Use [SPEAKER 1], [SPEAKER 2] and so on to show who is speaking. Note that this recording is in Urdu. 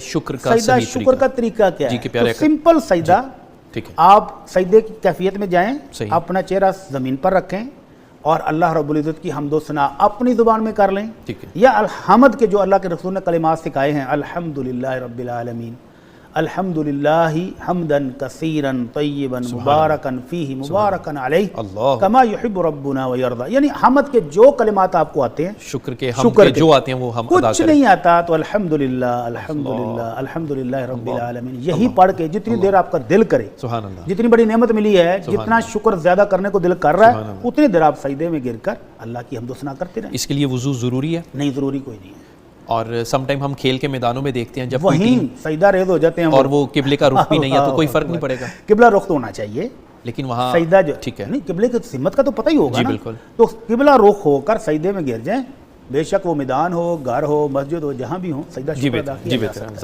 [SPEAKER 1] شکر کا
[SPEAKER 2] سجدہ
[SPEAKER 1] صحیح
[SPEAKER 2] شکر کا طریقہ کیا
[SPEAKER 1] جی
[SPEAKER 2] ہے؟
[SPEAKER 1] کہ پیارے
[SPEAKER 2] تو سمپل سجدہ،
[SPEAKER 1] ٹھیک ہے
[SPEAKER 2] آپ سجدے کی کیفیت میں جائیں،
[SPEAKER 1] صحیح
[SPEAKER 2] اپنا چہرہ زمین پر رکھیں اور اللہ رب العزت کی حمد و ثنا اپنی زبان میں کر لیں،
[SPEAKER 1] ٹھیک ہے
[SPEAKER 2] یا الحمد کے جو اللہ کے رسول نے کلمات سکھائے ہیں، الحمدللہ رب العالمین، الحمدللہ حمدن کثیرن طیبن مبارکن فیہ مبارکن علیہ
[SPEAKER 1] اللہ
[SPEAKER 2] کما یحب ربنا ویرضی، یعنی حمد کے جو کلمات آپ کو آتے ہیں،
[SPEAKER 1] شکر کے ہم کے جو آتے ہیں وہ ہم ادا
[SPEAKER 2] کچھ
[SPEAKER 1] کریں۔
[SPEAKER 2] نہیں آتا تو الحمدللہ الحمدللہ الحمدللہ رب العالمین، یہی پڑھ کے جتنی دیر آپ کا دل کرے،
[SPEAKER 1] سبحان اللہ،
[SPEAKER 2] جتنی بڑی نعمت ملی ہے، جتنا شکر زیادہ کرنے کو دل کر رہا ہے، اتنی دیر آپ سجدے میں گر کر اللہ کی حمد و ثنا کرتے رہیں۔
[SPEAKER 1] اس کے لیے وضو ضروری ہے؟
[SPEAKER 2] نہیں، ضروری کوئی نہیں ہے،
[SPEAKER 1] اور سم ٹائم ہم کھیل کے میدانوں میں دیکھتے ہیں جب کوئی
[SPEAKER 2] وہیں
[SPEAKER 1] ٹیم
[SPEAKER 2] سجدہ ریز ہو جاتے ہیں
[SPEAKER 1] اور وہ قبلے کا رخ بھی نہیں ہے تو کوئی فرق نہیں پڑے گا،
[SPEAKER 2] قبلہ رخ تو ہونا چاہیے،
[SPEAKER 1] لیکن وہاں
[SPEAKER 2] سجدہ جو
[SPEAKER 1] ٹھیک ہے
[SPEAKER 2] نہیں، قبلے کی سمت کا تو پتہ ہی ہوگا
[SPEAKER 1] جی
[SPEAKER 2] نا،
[SPEAKER 1] بالکل،
[SPEAKER 2] تو قبلہ رخ ہو کر سجدے میں گر جائیں، بے شک وہ میدان ہو، گھر ہو، مسجد ہو، جہاں بھی ہو، سجدہ
[SPEAKER 1] جی
[SPEAKER 2] شکر ادا
[SPEAKER 1] بہتر
[SPEAKER 2] کیا
[SPEAKER 1] جی
[SPEAKER 2] جا
[SPEAKER 1] بہتر
[SPEAKER 2] سکتا ہے۔